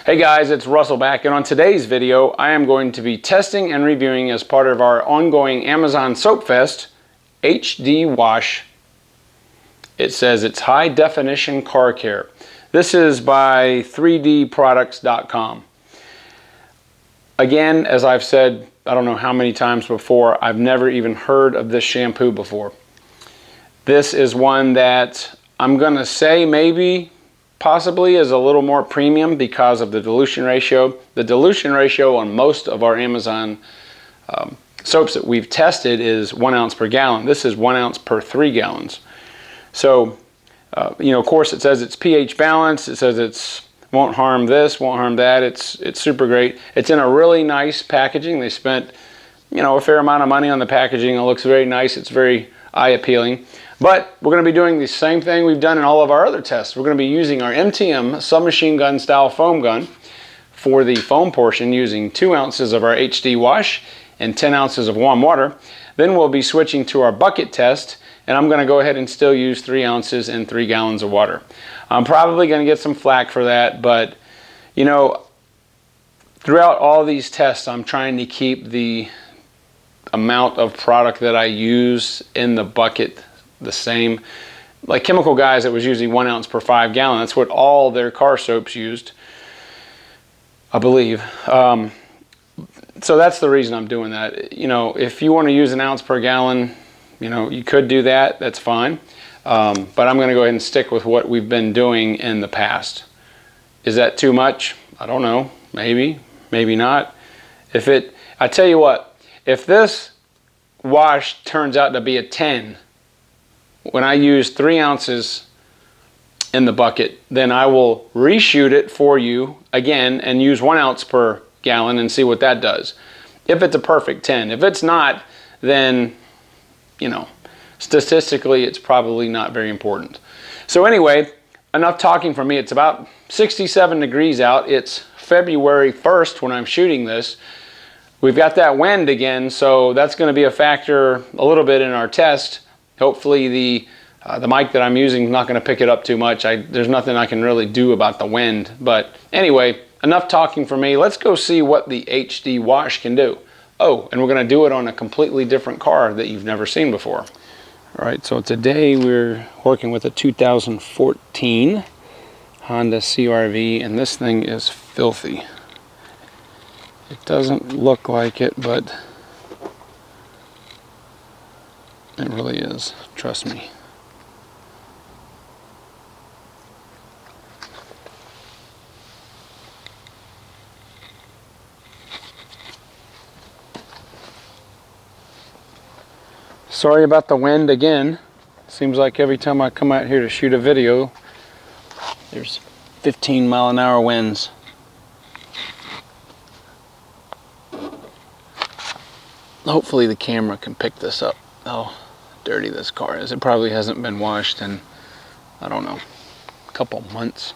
Hey guys, it's Russell back, and on today's video I am going to be testing and reviewing, as part of our ongoing Amazon Soap Fest, HD Wash. It says it's high definition car care. This is by 3dproducts.com. Again, as I've said, I don't know how many times before, I've never even heard of this shampoo before. This is one that I'm gonna say maybe possibly is a little more premium because of the dilution ratio. The dilution ratio on most of our Amazon soaps that we've tested is 1 ounce per gallon. This is 1 ounce per 3 gallons. So, you know, of course it says it's pH balanced. It says it's won't harm this, won't harm that. It's super great. It's in a really nice packaging. They spent, you know, a fair amount of money on the packaging. It looks very nice. It's very eye appealing. But we're going to be doing the same thing we've done in all of our other tests. We're going to be using our MTM submachine gun style foam gun for the foam portion, using 2 ounces of our HD Wash and 10 ounces of warm water. Then we'll be switching to our bucket test, and I'm going to go ahead and still use 3 ounces and 3 gallons of water. I'm probably going to get some flack for that, but you know, throughout all these tests I'm trying to keep the amount of product that I use in the bucket the same. Like Chemical Guys, it was usually 1 ounce per 5 gallon. That's what all their car soaps used, I believe. So that's the reason I'm doing that. You know, if you want to use 1 ounce per gallon, you know, you could do that. That's fine. But I'm going to go ahead and stick with what we've been doing in the past. Is that too much? I don't know. Maybe, maybe not. I tell you what, if this wash turns out to be a 10, when I use 3 ounces in the bucket, then I will reshoot it for you again and use 1 ounce per gallon and see what that does. If it's a perfect 10. If it's not, then, you know, statistically it's probably not very important. So anyway, enough talking from me. It's about 67 degrees out. It's February 1st when I'm shooting this. We've got that wind again, so that's going to be a factor a little bit in our test. Hopefully the mic that I'm using is not going to pick it up too much. There's nothing I can really do about the wind. But anyway, enough talking for me. Let's go see what the HD Wash can do. Oh, and we're going to do it on a completely different car that you've never seen before. All right, so today we're working with a 2014 Honda CR-V, and this thing is filthy. It doesn't look like it, but it really is. Trust me. Sorry about the wind again. Seems like every time I come out here to shoot a video, there's 15-mile-an-hour winds. Hopefully the camera can pick this up. How dirty this car is. It probably hasn't been washed in, I don't know, a couple months.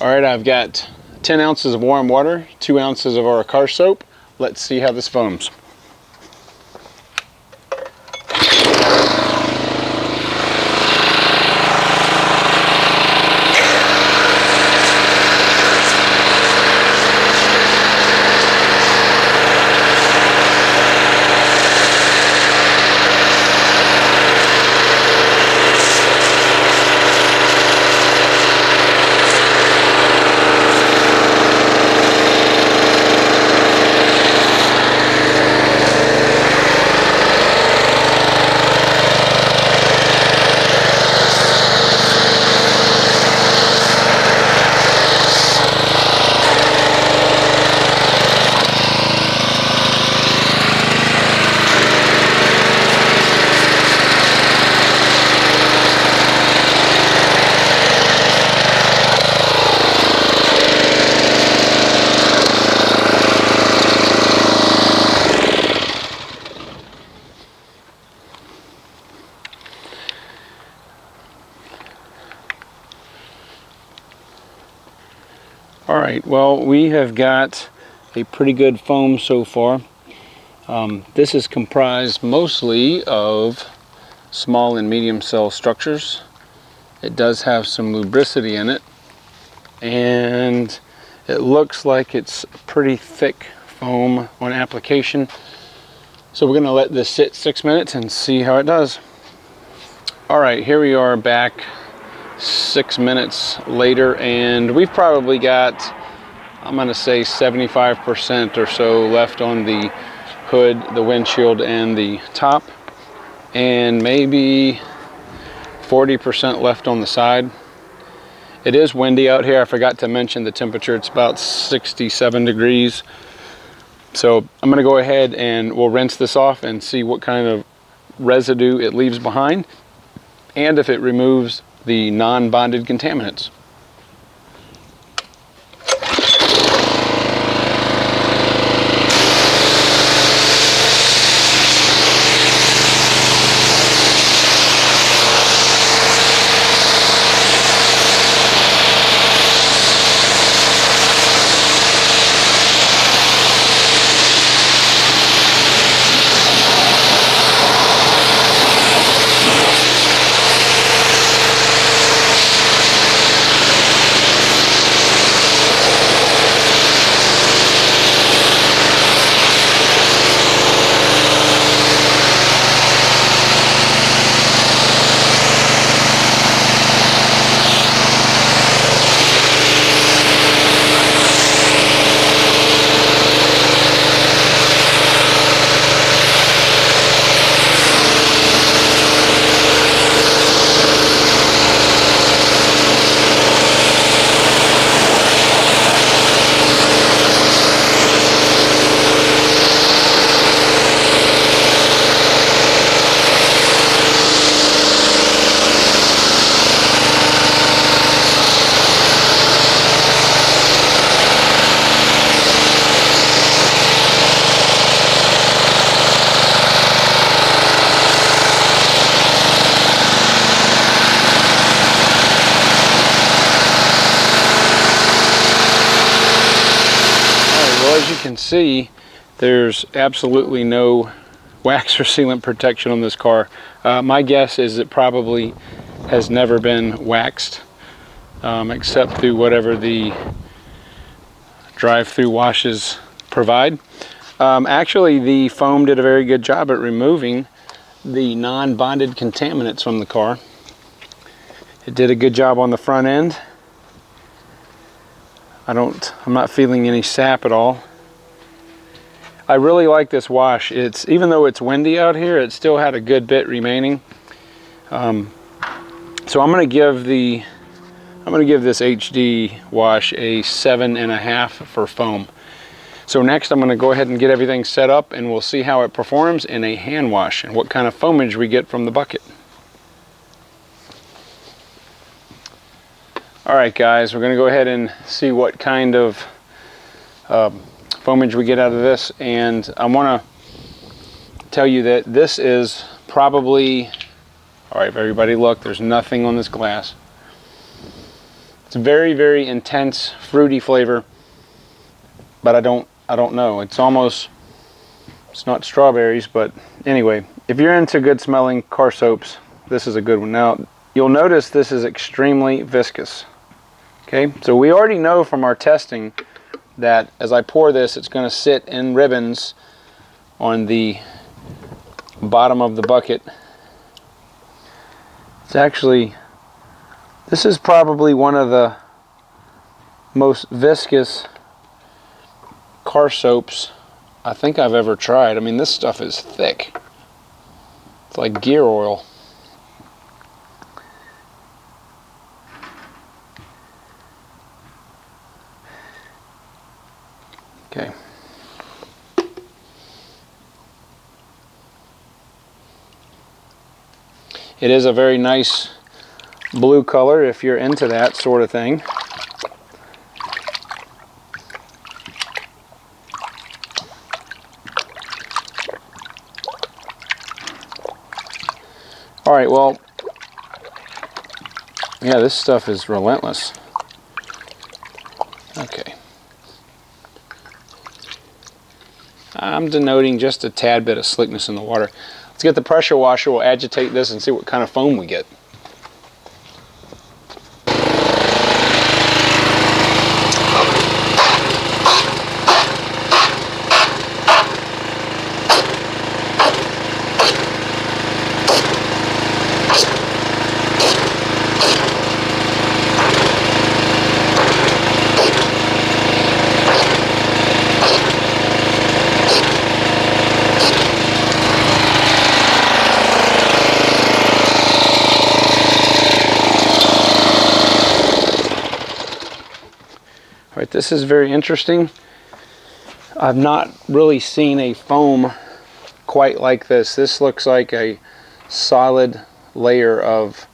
All right, I've got 10 ounces of warm water, 2 ounces of our car soap. Let's see how this foams. All right, well, we have got a pretty good foam so far. This is comprised mostly of small and medium cell structures. It does have some lubricity in it. and it looks like it's pretty thick foam on application. So we're gonna let this sit 6 minutes and see how it does. All right, here we are back 6 minutes later, and we've probably got, I'm gonna say 75% or so left on the hood, the windshield, and the top, and maybe 40% left on the side. It is windy out here. I forgot to mention the temperature. It's about 67 degrees. So I'm gonna go ahead and we'll rinse this off and see what kind of residue it leaves behind and if it removes the non-bonded contaminants. As you can see, there's absolutely no wax or sealant protection on this car. My guess is it probably has never been waxed, except through whatever the drive-through washes provide. Actually, the foam did a very good job at removing the non-bonded contaminants from the car. It did a good job on the front end. I'm not feeling any sap at all. I really like this wash. Even though it's windy out here, it still had a good bit remaining. So I'm gonna give this HD wash a 7.5 for foam. So next I'm gonna go ahead and get everything set up, and we'll see how it performs in a hand wash and what kind of foamage we get from the bucket. All right, guys, we're gonna go ahead and see what kind of foamage we get out of this, and I want to tell you that this is probably, all right, everybody look, there's nothing on this glass. It's very, very intense fruity flavor, but I don't know. It's not strawberries, but anyway, if you're into good smelling car soaps, this is a good one. Now you'll notice this is extremely viscous. Okay, so we already know from our testing that as I pour this, it's going to sit in ribbons on the bottom of the bucket. This is probably one of the most viscous car soaps I think I've ever tried. I mean, this stuff is thick. It's like gear oil. Okay. It is a very nice blue color if you're into that sort of thing. All right, well, yeah, this stuff is relentless. Okay. I'm denoting just a tad bit of slickness in the water. Let's get the pressure washer. We'll agitate this and see what kind of foam we get. But this is very interesting. I've not really seen a foam quite like this. This looks like a solid layer of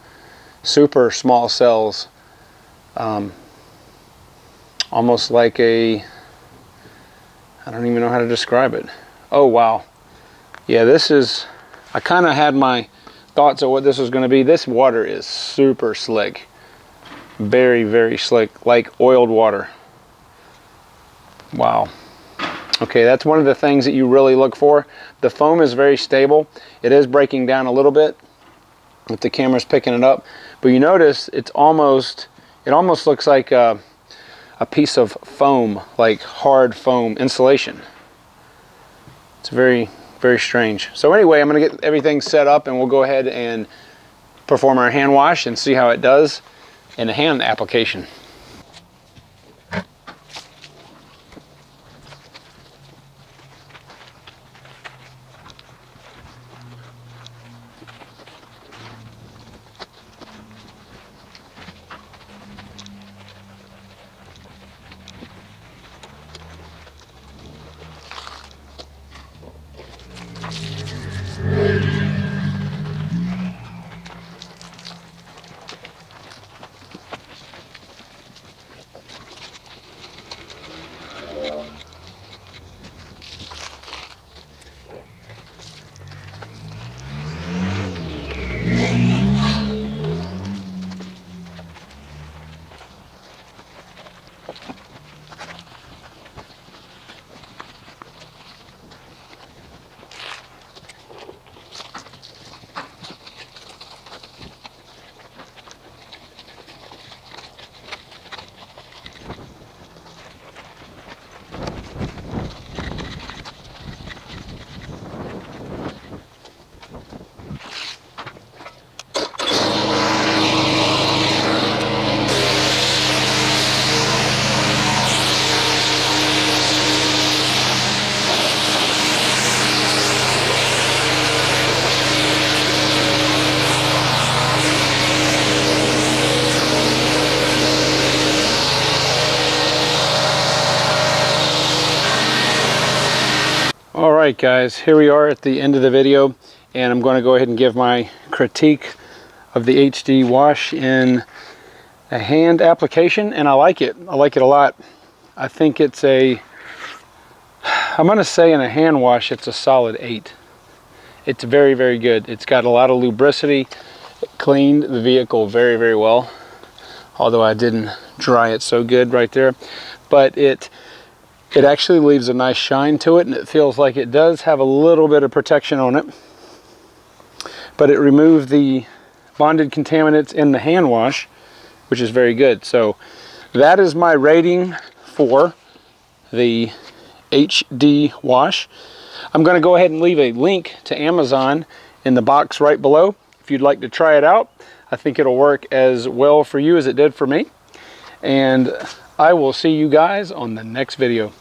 super small cells. Almost like a, I don't even know how to describe it. Oh wow. Yeah, this is, I kind of had my thoughts of what this was going to be. This water is super slick. Very, very slick, like oiled water. Wow. Okay, that's one of the things that you really look for. The foam is very stable. It is breaking down a little bit if the camera's picking it up, but you notice it almost looks like a piece of foam, like hard foam insulation. It's very, very strange. So anyway, I'm going to get everything set up and we'll go ahead and perform our hand wash and see how it does in a hand application. Alright guys, here we are at the end of the video, and I'm going to go ahead and give my critique of the HD wash in a hand application, and I like it. I like it a lot. I think it's a, I'm going to say in a hand wash it's a solid 8. It's very, very good. It's got a lot of lubricity. It cleaned the vehicle very, very well, although I didn't dry it so good right there. But it actually leaves a nice shine to it, and it feels like it does have a little bit of protection on it. But it removed the bonded contaminants in the hand wash, which is very good. So that is my rating for the HD wash. I'm going to go ahead and leave a link to Amazon in the box right below if you'd like to try it out. I think it'll work as well for you as it did for me. And I will see you guys on the next video.